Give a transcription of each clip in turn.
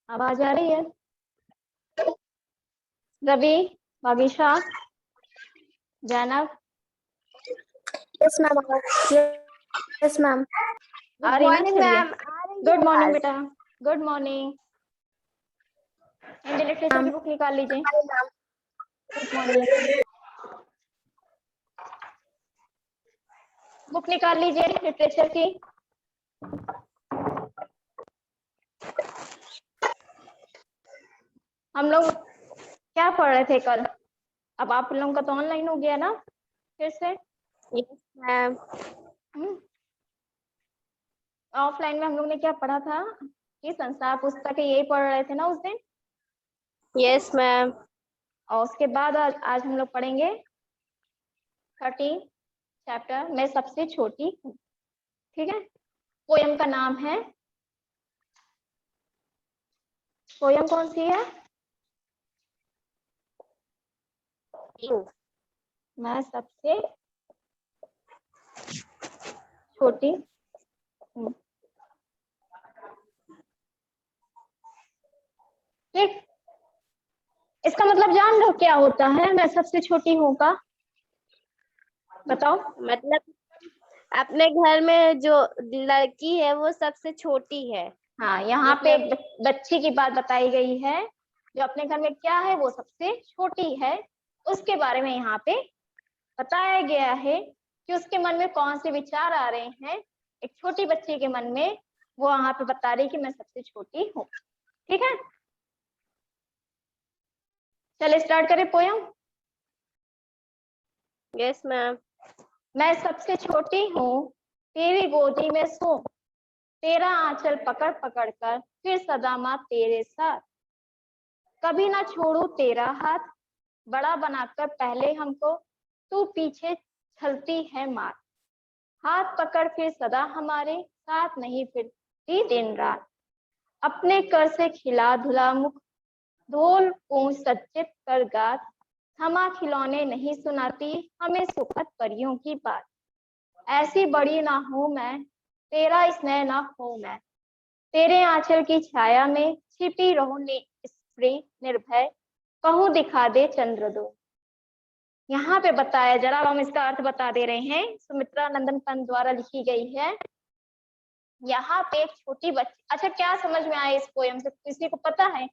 आवाज आ रही है? Ravi, Bagisha, Zainab, yes ma'am. Yes ma'am. आ रही ना? चलिए, गुड मॉर्निंग आवाज। बेटा, गुड मॉर्निंग। इंडियन लिटरेचर की बुक निकाल लीजिए। Good morning. बुक निकाल लीजिए लिटरेचर की। हम लोग क्या पढ़ रहे थे कल? अब आप लोगों का तो ऑनलाइन हो गया ना फिर से? Yes ma'am. ऑफलाइन में हम लोग ने क्या पढ़ा था कि संसार पुस्तक यही पढ़ रहे थे ना उस दिन? Yes ma'am. और उसके बाद आज हम लोग पढ़ेंगे 13 चैप्टर, मैं सबसे छोटी हूँ। ठीक है, पोयम का नाम है, पोयम कौन सी है? मैं सबसे छोटी हूँ। ठीक, इसका मतलब जान लो क्या होता है मैं सबसे छोटी हूँ का? बताओ। मतलब अपने घर में जो लड़की है वो सबसे छोटी है। हाँ, यहाँ पे एक बच्ची की बात बताई गई है जो अपने घर में क्या है, वो सबसे छोटी है। उसके बारे में यहाँ पे बताया गया है कि उसके मन में कौन से विचार आ रहे हैं। एक छोटी बच्ची के मन में वो यहाँ पे बता रही कि मैं सबसे छोटी हूँ। ठीक है, चलिए स्टार्ट करें पोयम। Yes ma'am. मैं सबसे छोटी हूँ, तेरी गोदी में सो, तेरा आंचल पकड़ पकड़ कर फिर सदा माँ तेरे साथ, कभी ना छोड़ू तेरा हाथ, बड़ा बनाकर पहले हमको, तू पीछे चलती है मार, हाथ पकड़ फिर सदा हमारे साथ नहीं फिरती दिन रात, अपने कर से खिला धुला मुख, ढोल पूंछ सज्जित कर गात, थमा खिलौने नहीं सुनाती हमें सुखद परियों की बात, ऐसी बड़ी ना हूं मैं, तेरा स्नेह ना हो मैं, तेरे आंचल की छाया में छिपी रहूं स्त्री निर्भय, कहूं दिखा दे चंद्र दो। यहाँ पे बताया, जरा हम इसका अर्थ बता दे रहे हैं, सुमित्रा नंदन पंत द्वारा लिखी गई है। यहाँ पे एक छोटी बच्ची, अच्छा क्या समझ में आया इस पोयम से, किसी को पता है?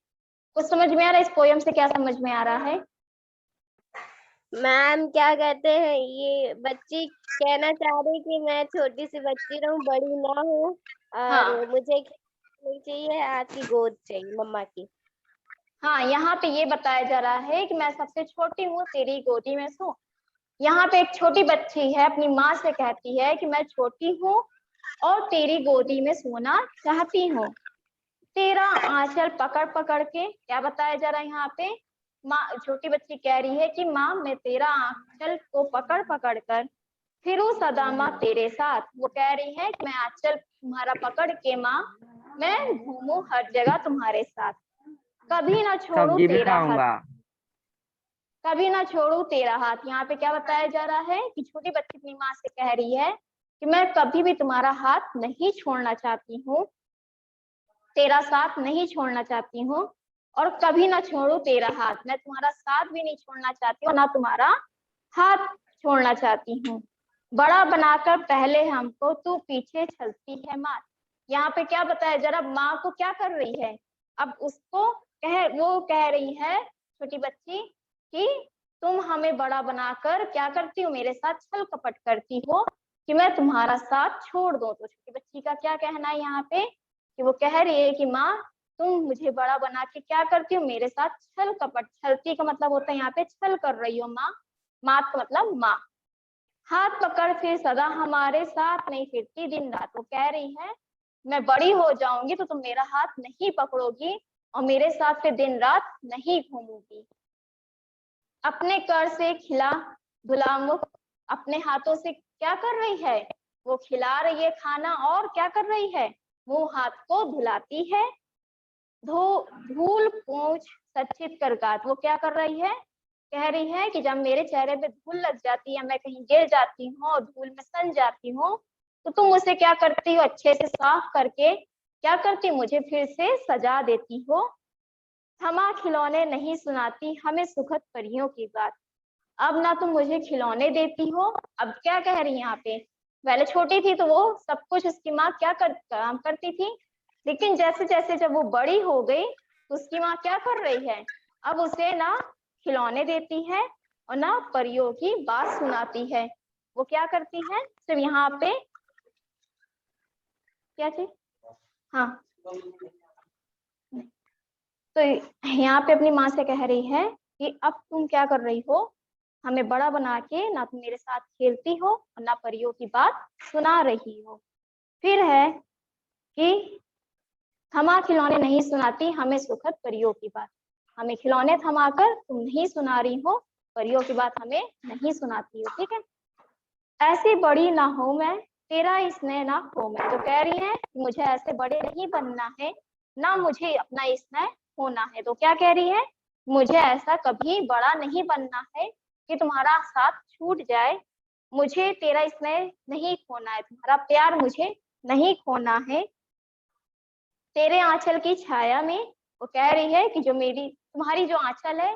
कुछ समझ में आ रहा है इस पोयम से? क्या समझ में आ रहा है? मैम क्या कहते हैं, ये बच्ची कहना चाह रही कि मैं छोटी सी बच्ची रहूं, बड़ी ना हूँ, और हाँ मुझे नहीं चाहिए, आपकी गोद चाहिए मम्मा की। हाँ, यहाँ पे ये बताया जा रहा है कि मैं सबसे छोटी हूँ, तेरी गोदी में सो। यहाँ पे एक छोटी बच्ची है, अपनी माँ से कहती है कि मैं छोटी हूँ और तेरी गोदी में सोना चाहती हूँ। तेरा आंचल पकड़ पकड़ के, क्या बताया जा रहा है यहाँ पे? माँ, छोटी बच्ची कह रही है कि माँ मैं तेरा आंचल को पकड़ पकड़ कर फिरूं सदा माँ तेरे साथ। वो कह रही है कि मैं आंचल तुम्हारा पकड़ के माँ मैं घूमूं हर जगह तुम्हारे साथ, कभी ना छोड़ू सब्जी भी तेरा हाथ, खाऊंगा। कभी ना छोड़ू तेरा हाथ। यहाँ पे क्या बताया जा रहा है कि छोटी बच्ची अपनी माँ से कह रही है कि मैं कभी भी तुम्हारा हाथ नहीं छोड़ना चाहती हूँ, तेरा साथ नहीं छोड़ना चाहती हूँ, और कभी ना छोड़ू तेरा हाथ, मैं तुम्हारा साथ भी नहीं छोड़ना चाहती हूँ, ना तुम्हारा हाथ छोड़ना चाहती हूँ, बड़ा बनाकर पहले हमको तू पीछे चलती है माँ। यहाँ पे क्या बताया जरा, माँ को क्या कर रही है? अब उसको वो कह रही है छोटी बच्ची कि तुम हमें बड़ा बनाकर क्या करती हो, मेरे साथ छल कपट करती हो कि मैं तुम्हारा साथ छोड़ दूं। तो छोटी बच्ची का क्या कहना है यहाँ पे कि वो कह रही है कि माँ तुम मुझे बड़ा बना के क्या करती हो, मेरे साथ छल कपट, छलती का मतलब होता है यहाँ पे छल कर रही हो माँ, माँ का मतलब माँ, हाथ पकड़ फिर सदा हमारे साथ नहीं फिरती दिन रात। वो कह रही है मैं बड़ी हो जाऊंगी तो तुम मेरा हाथ नहीं पकड़ोगी और मेरे साथ फिर दिन रात नहीं घूमोगी, अपने कर से खिला धुला मुख, अपने हाथों से क्या कर रही है, वो खिला रही है खाना, और क्या कर रही है, मुंह हाथ को धुलाती है, धूल पूंछ सच्चित कर गात। वो क्या कर रही है, कह रही है कि जब मेरे चेहरे पे धूल लग जाती है, मैं कहीं गिर जाती हूँ और धूल में सन जाती हूँ, तो तुम उसे क्या करती हो, अच्छे से साफ करके क्या करती, मुझे फिर से सजा देती हो। थमा खिलौने नहीं सुनाती हमें सुखद परियों की बात। अब ना तुम मुझे खिलौने देती हो, अब क्या कह रही है यहाँ पे, पहले छोटी थी तो वो सब कुछ उसकी माँ काम करती थी, लेकिन जैसे जैसे जब वो बड़ी हो गई तो उसकी माँ क्या कर रही है, अब उसे ना खिलौने देती है और ना परियों की बात सुनाती है। वो क्या करती है, सिर्फ यहाँ पे क्या चीज, हाँ, तो यहाँ पे अपनी माँ से कह रही है कि अब तुम क्या कर रही हो, हमें बड़ा बना के ना तुम मेरे साथ खेलती हो और ना परियों की बात सुना रही हो। फिर है कि थमा खिलौने नहीं सुनाती हमें सुखद परियों की बात, हमें खिलौने थमाकर तुम नहीं सुना रही हो, परियों की बात हमें नहीं सुनाती हो। ठीक है, ऐसी बड़ी ना हो मैं, तेरा स्नेह ना हो मैं, तो कह रही है मुझे ऐसे बड़े नहीं बनना है, ना मुझे अपना स्नेह होना है। तो क्या कह रही है, मुझे ऐसा कभी बड़ा नहीं बनना है कि तुम्हारा साथ छूट जाए, मुझे तेरा स्नेह नहीं खोना है, तुम्हारा प्यार मुझे नहीं खोना है। तेरे आंचल की छाया में, वो कह रही है कि जो मेरी तुम्हारी जो आंचल है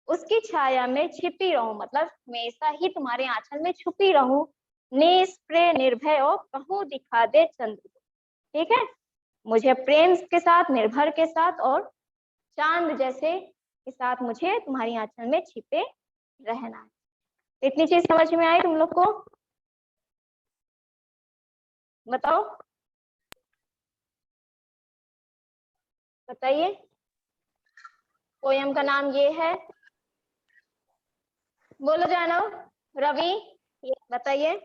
उसकी छाया में छिपी रहूं, मतलब हमेशा ही तुम्हारे आंचल में छुपी रहूं, निष्प्रिय निर्भय और कहूं दिखा दे चंद्र को। ठीक है, मुझे प्रेम के साथ, निर्भर के साथ और चांद जैसे के साथ मुझे तुम्हारी आंचल में छिपे रहना है। इतनी चीज समझ में आई तुम लोग को, बताओ, बताइए। पोयम का नाम ये है, बोलो जानव, रवि, बताइए।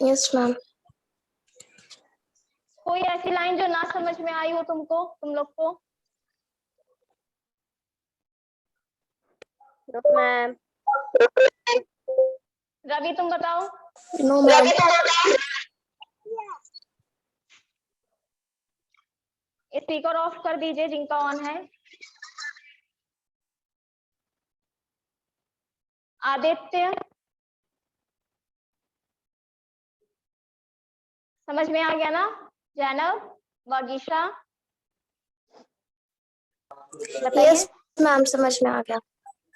Yes ma'am. कोई ऐसी लाइन जो ना समझ में आई हो तुमको, तुम लोग को? मैम। रवि तुम बताओ। No ma'am. स्पीकर ऑफ कर दीजिए जिनका ऑन है। आदित्य, समझ में आ गया ना? जैनब, वागीशा, बताइए। यस मैम, समझ में आ गया।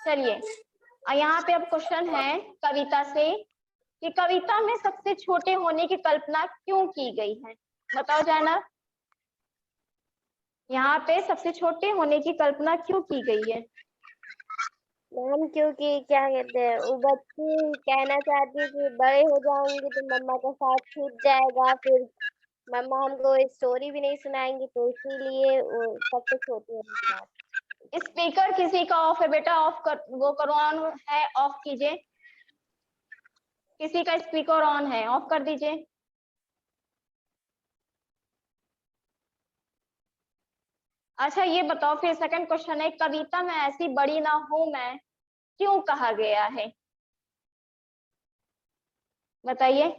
चलिए, यहाँ पे अब क्वेश्चन है कविता से कि कविता में सबसे छोटे होने की कल्पना क्यों की गई है, बताओ जैनब। यहाँ पे सबसे छोटे होने की कल्पना क्यों की गई है? मैम क्योंकि क्या कहते हैं, वो बच्ची कहना चाहती है कि बड़े हो जाऊंगी तो मम्मा का साथ छूट जाएगा, फिर मम्मा हमको स्टोरी भी नहीं सुनाएंगी, तो इसीलिए वो सबसे छोटी होने की बात। स्पीकर किसी का ऑफ है बेटा, ऑफ कर, वो करो, ऑन है, ऑफ कीजिए। किसी का स्पीकर ऑन है, ऑफ कर दीजिए। अच्छा ये बताओ, फिर सेकंड क्वेश्चन है, कविता में ऐसी बड़ी ना हूं मैं क्यों कहा गया है, बताइए।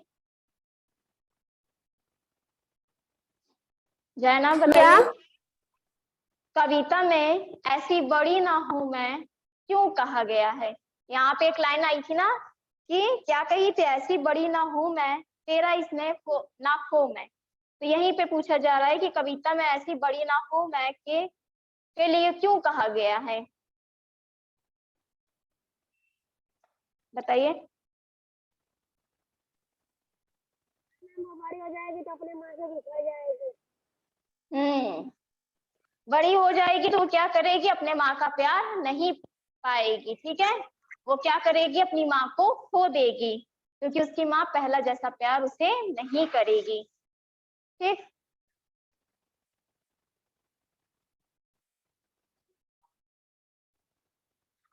जैना बताइए। कविता में ऐसी बड़ी ना हूं मैं क्यों कहा गया है? यहाँ पे एक लाइन आई थी ना कि क्या कही थी, ऐसी बड़ी ना हूं मैं, तेरा स्नेह ना खो मैं। तो यहीं पे पूछा जा रहा है कि कविता में ऐसी बड़ी ना हूं मैं के लिए क्यों कहा गया है, बताइए। बड़ी हो जाएगी तो अपने माँ से बिछड़ जाएगी। बड़ी हो जाएगी तो वो क्या करेगी, अपने माँ का प्यार नहीं पाएगी। ठीक है, वो क्या करेगी, अपनी माँ को खो देगी, क्योंकि उसकी माँ पहला जैसा प्यार उसे नहीं करेगी। ठीक,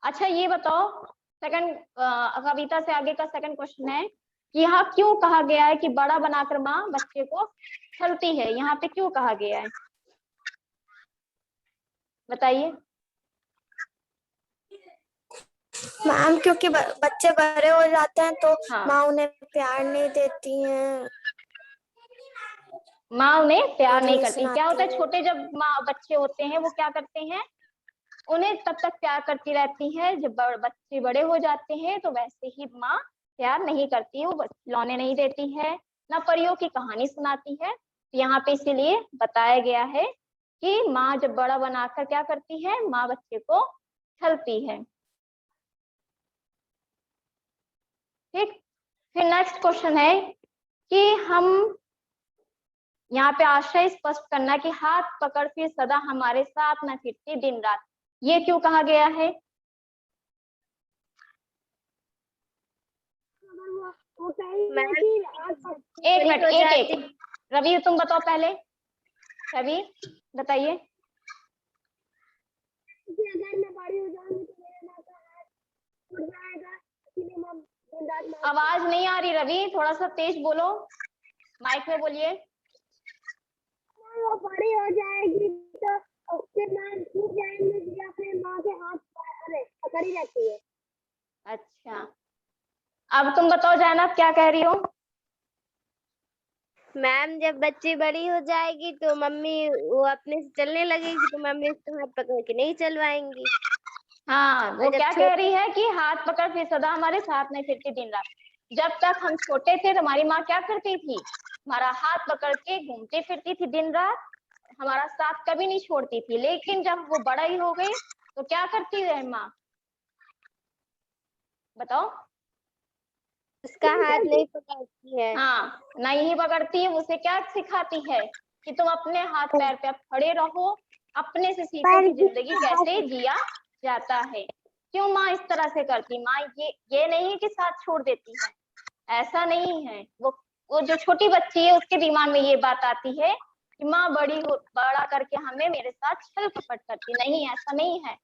अच्छा ये बताओ, सेकंड कविता से आगे का सेकंड क्वेश्चन है कि यहाँ क्यों कहा गया है कि बड़ा बनाकर माँ बच्चे को छलती है, यहाँ पे क्यों कहा गया है, बताइए। मैम क्योंकि बच्चे बड़े हो जाते हैं तो हाँ, माँ उन्हें प्यार नहीं देती है, माँ उन्हें प्यार नहीं नहीं करती। क्या होता सुनाती है, है। छोटे जब माँ बच्चे होते हैं वो क्या करते हैं, उन्हें तब तक प्यार करती रहती है, जब बच्चे बड़े हो जाते हैं तो वैसे ही माँ प्यार नहीं करती है, वो खिलौने नहीं देती है, ना परियों की कहानी सुनाती है। तो यहाँ पे इसीलिए बताया गया है कि माँ जब बड़ा बनाकर क्या करती है, माँ बच्चे को छलती है। ठीक, फिर नेक्स्ट क्वेश्चन है कि हम यहाँ पे आशय स्पष्ट करना कि हाथ पकड़ फिर सदा हमारे साथ न फिरती दिन रात, ये क्यों कहा गया है? मैम एक मिनट, एक रवि तुम बताओ पहले। रवि बताइए। अगर मैं बड़ी हो जाऊंगी तो मेरे माँ का हाथ टूट जाएगा, इसलिए मैं दिन रात माँ आवाज नहीं आ रही रवि, थोड़ा सा तेज बोलो, माइक में बोलिए। वो बड़ी हो जाएगी तो उसके माँ टूट जाएंगे या फिर माँ के हाथ पकड़ी रहती है। अच्छा, अब तुम बताओ जैनब क्या कह रही हो? मैम जब बच्ची बड़ी हो जाएगी तो मम्मी वो अपने से चलने लगेगी तो मम्मी उसका हाथ पकड़ के नहीं चलवाएंगी। हाँ, वो और जब क्या कह रही है कि हाथ पकड़ फिर सदा हमारे साथ नहीं फिरती दिन रात। जब तक हम छोटे थे तो हमारी माँ क्या करती थी, हमारा हाथ पकड़ के घूमती फिरती थी दिन रात, हमारा साथ कभी नहीं छोड़ती थी। लेकिन जब वो बड़ा ही हो गई तो क्या करती है माँ, बताओ? उसका हाथ नहीं पकड़ती है। हाँ, नहीं पकड़ती है, उसे क्या सिखाती है कि तुम अपने हाथ पैर पे खड़े रहो, अपने से सीखो कि जिंदगी कैसे जिया जाता है। क्यों माँ इस तरह से करती? माँ ये नहीं कि साथ छोड़ देती है, ऐसा नहीं है। वो जो छोटी बच्ची है उसके दिमाग में ये बात आती है कि माँ बड़ा करके हमें मेरे साथ छल कपट करती, नहीं ऐसा नहीं है।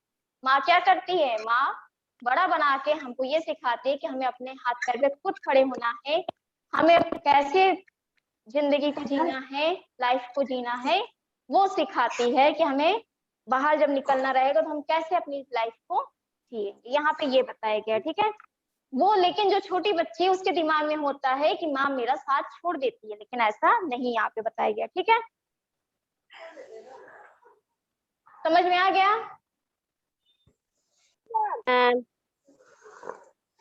माँ क्या करती है, माँ बड़ा बना के हमको ये सिखाती है कि हमें अपने हाथ पैर पे खुद खड़े होना है, हमें कैसे जिंदगी को जीना है, लाइफ को जीना है। वो सिखाती है कि हमें बाहर जब निकलना रहेगा तो हम कैसे अपनी लाइफ को जिएंगे, यहाँ पे ये बताया गया। ठीक है, वो लेकिन जो छोटी बच्ची है उसके दिमाग में होता है कि माँ मेरा साथ छोड़ देती है, लेकिन ऐसा नहीं यहाँ पे बताया गया। ठीक है, समझ में आ गया?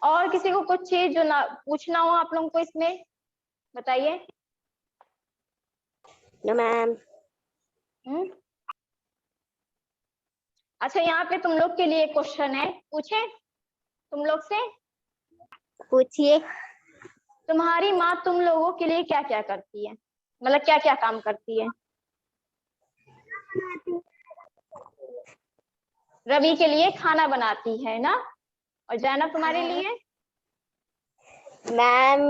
और किसी को कुछ चीज जो ना पूछना हो आप लोगों को इसमें बताइए। मैम अच्छा, यहाँ पे तुम लोग के लिए क्वेश्चन है, पूछे तुम लोग से? पूछिए। तुम्हारी माँ तुम लोगों के लिए क्या क्या करती है, मतलब क्या क्या काम करती है? रवि के लिए खाना बनाती है ना, और जैनब तुम्हारे लिए? मैम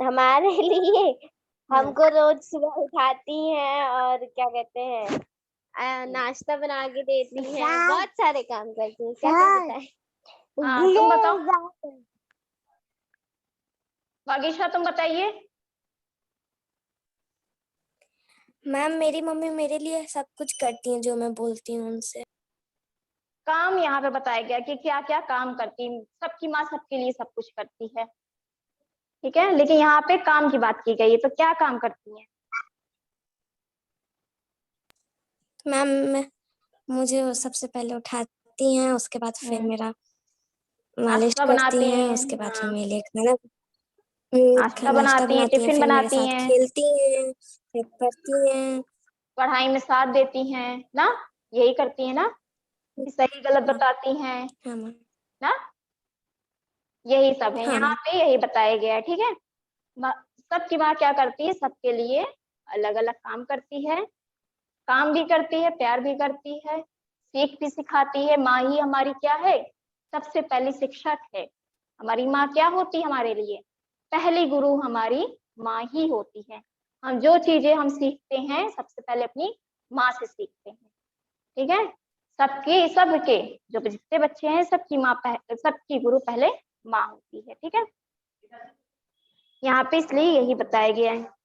हमारे लिए हमको रोज सुबह उठाती हैं और क्या कहते हैं नाश्ता बना के देती हैं, बहुत सारे काम करती हैं, क्या क्या बताएं। हाँ, तुम बताओ वागीशा, तुम बताइए। मैम मेरी मम्मी मेरे लिए सब कुछ करती हैं जो मैं बोलती हूँ उनसे। काम यहाँ पे बताया गया कि क्या क्या काम करती, सबकी माँ सबके लिए सब कुछ करती है, ठीक है, लेकिन यहाँ पे काम की बात की गई है, तो क्या काम करती है? मैम मुझे वो सबसे पहले उठाती हैं, उसके बाद फिर मेरा मालिश नाश्ता करती बनाती हैं, हैं, उसके बाद फिर हाँ, मेरे लिए खाना नाश्ता नाश्ता बनाती हैं, बनाती हैं, टिफिन फिर मेरे बनाती साथ हैं, खेलती हैं, फिर पढ़ती हैं। पढ़ाई में साथ देती हैं ना, यही करती है ना, कि सही गलत हाँ बताती हैं हाँ मैम। ना, यही सब है हाँ यहाँ मैम। पे, यही बताया गया है। ठीक है, सबकी माँ क्या करती है, सबके लिए अलग अलग काम करती है, काम भी करती है, प्यार भी करती है, सीख भी सिखाती है। माँ ही हमारी क्या है, सबसे पहली शिक्षक है। हमारी माँ क्या होती है हमारे लिए, पहली गुरु हमारी माँ ही होती है। हम जो चीजें हम सीखते हैं सबसे पहले अपनी माँ से सीखते हैं। ठीक है, सबके जो जितने बच्चे हैं सबकी माँ सबकी गुरु पहले माँ होती है। ठीक है, यहाँ पे इसलिए यही बताया गया है।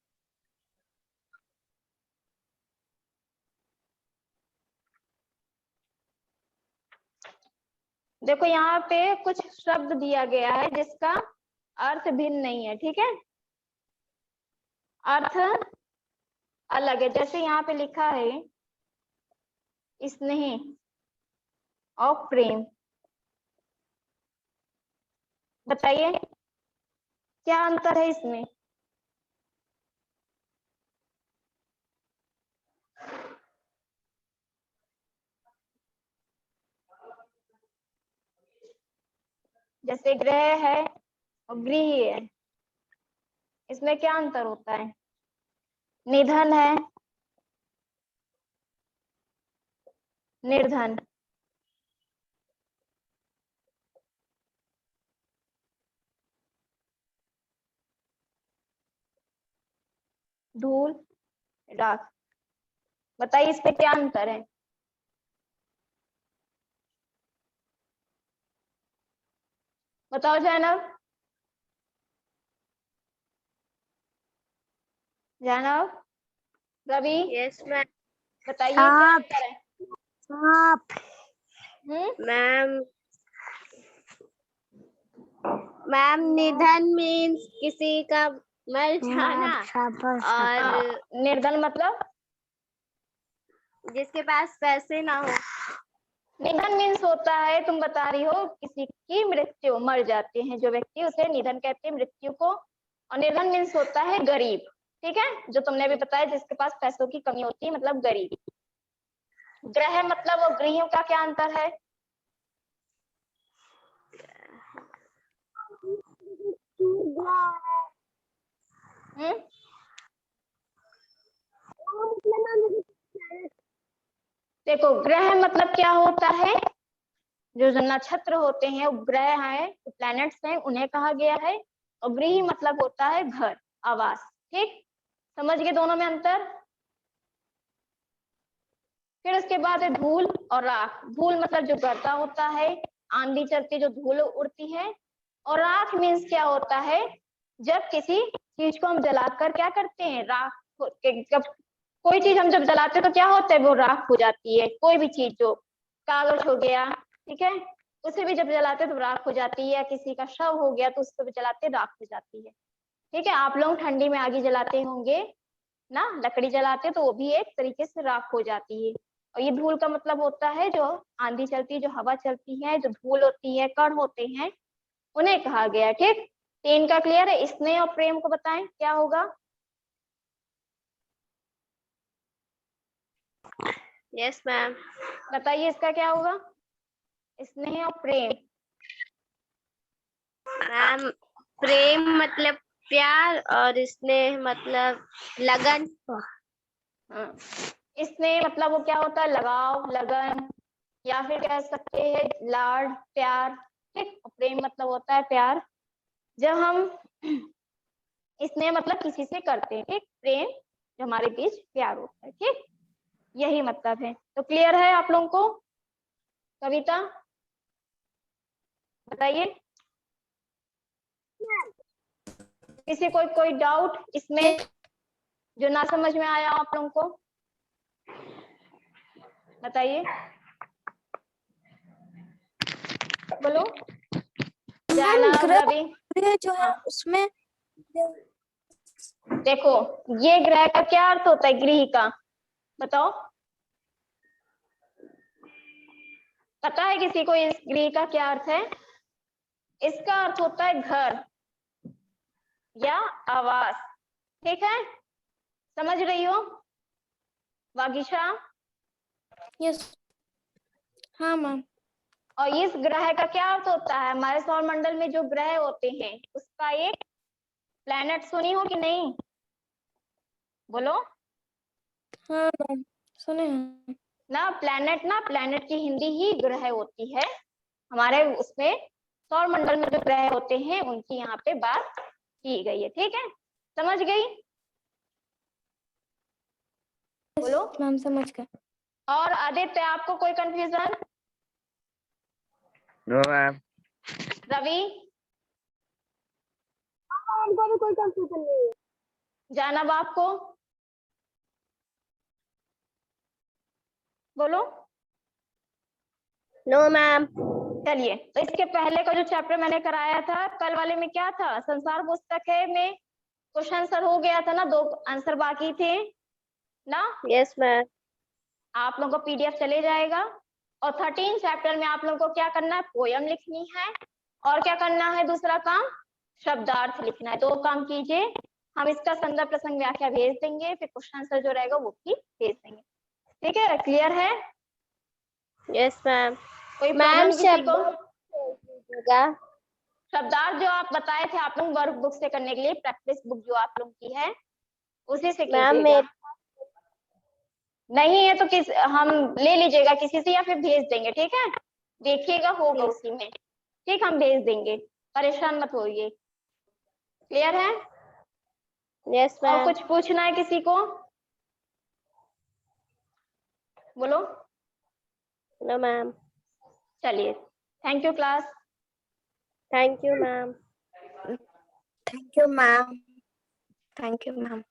देखो यहाँ पे कुछ शब्द दिया गया है जिसका अर्थ भिन्न नहीं है, ठीक है, अर्थ अलग है। जैसे यहाँ पे लिखा है स्नेह और प्रेम, बताइए क्या अंतर है इसमें? जैसे ग्रह है और गृह है, इसमें क्या अंतर होता है? निधन है, निर्धन। धूल, राख। बताइए इस पे क्या अंतर है? बताओ जैनब। Zainab, Ravi, yes ma'am. बताइए क्या अंतर है? मैम मैम निधन मीन्स किसी का मर जाना, और निर्धन मतलब? जिसके पास पैसे ना हो। निधन मीन्स होता है, तुम बता रही हो किसी की मृत्यु, मर जाते हैं जो व्यक्ति, उसे निधन कहते हैं, मृत्यु को। और निर्धन मीन्स होता है गरीब, ठीक है, जो तुमने भी बताया, जिसके पास पैसों की कमी होती है, मतलब गरीब। ग्रह मतलब और गृहियों का क्या अंतर है? हम्म, देखो ग्रह मतलब क्या होता है, जो नक्षत्र होते हैं, उपग्रह हैं, प्लैनेट्स हैं, उन्हें कहा गया है। और गृह मतलब होता है घर, आवास। ठीक, समझ गए दोनों में अंतर? फिर उसके बाद है धूल और राख। धूल मतलब जो गर्दा होता है, आंधी चलती जो धूल उड़ती है। और राख मीन्स क्या होता है, जब किसी चीज को हम जलाकर क्या करते हैं, राख जब कोई चीज हम जब जलाते हैं तो क्या होता है, वो राख हो जाती है। कोई भी चीज, जो कागज हो गया, ठीक है, उसे भी जब जलाते हैं तो राख हो जाती है। या किसी का शव हो गया तो उसको भी जलाते राख हो जाती है। ठीक है, आप लोग ठंडी में आगे जलाते होंगे ना, लकड़ी जलाते तो वो भी एक तरीके से राख हो जाती है। और ये धूल का मतलब होता है जो आंधी चलती है, जो हवा चलती है, जो धूल होती है, कण होते हैं, उन्हें कहा गया। ठीक, तीन का क्लियर है? स्नेह और प्रेम को बताएं क्या होगा? Yes ma'am. बताइए इसका क्या होगा? स्नेह और प्रेम। मैम प्रेम मतलब प्यार, और स्नेह मतलब लगन। हाँ, स्नेह मतलब वो क्या होता है, लगाव, लगन, या फिर कह सकते हैं लाड, प्यार। ठीक, और प्रेम मतलब होता है प्यार। जब हम स्नेह मतलब किसी से करते हैं, ठीक, प्रेम जो हमारे बीच प्यार होता है। ठीक, यही मतलब है। तो क्लियर है आप लोगों को? कविता बताइए, किसी को कोई डाउट इसमें जो ना समझ में आया आप लोगों को? बताइए, बोलो। जैनब, रवि। ग्रह जो है हाँ, उसमें देखो ये ग्रह का क्या अर्थ होता है, गृह का बताओ। पता है किसी को इस गृह का क्या अर्थ है? इसका अर्थ होता है घर या आवास। ठीक है, समझ रही हो वागीशा? यस, हाँ मैम। और इस ग्रह का क्या अर्थ होता है, हमारे सौर मंडल में जो ग्रह होते हैं उसका एक प्लैनेट, सुनी हो कि नहीं? बोलो हाँ मैम, सुने हैं। ना, प्लैनेट ना, प्लैनेट की हिंदी ही ग्रह होती है। हमारे उसमें सौर मंडल में जो ग्रह होते हैं उनकी यहाँ पे बात की गई है। ठीक है, समझ गई? बोलो। मैम समझ गए। और आदित्य, आपको कोई कंफ्यूजन? No ma'am. रवि, हमको भी कोई कंफ्यूजन नहीं है। जानब, आपको? बोलो। No ma'am. चलिए, तो इसके पहले का जो चैप्टर मैंने कराया था कल वाले में क्या था, संसार पुस्तक है में क्वेश्चन आंसर हो गया था ना, 2 आंसर बाकी थे ना। Yes ma'am. आप लोगों को पीडीएफ चले जाएगा। और 13 चैप्टर में आप लोगों को क्या करना है, पोयम लिखनी है। और क्या करना है, दूसरा काम शब्दार्थ लिखना है। 2 काम कीजिए। हम इसका संदर्भ प्रसंग व्याख्या भेज देंगे, फिर क्वेश्चन आंसर जो रहेगा वो भी भेज देंगे। ठीक है, क्लियर है? Yes ma'am. कोई मैम प्रॉब्लम किसी को? शब्द भेज दीजिएगा। शब्दार्थ जो आप बताए थे आप लोग वर्क बुक से करने के लिए, प्रैक्टिस बुक जो आप लोग की है उसी से मैम कीजिएगा। नहीं है तो हम ले लीजिएगा किसी से या फिर भेज देंगे, ठीक है? देखिएगा होगा उसी में, ठीक, हम भेज देंगे, परेशान मत होइए। क्लियर है? यस और मैम। कुछ पूछना है किसी को? बोलो। No ma'am. चलिए, thank you class. Thank you ma'am. Thank you ma'am. Thank you ma'am.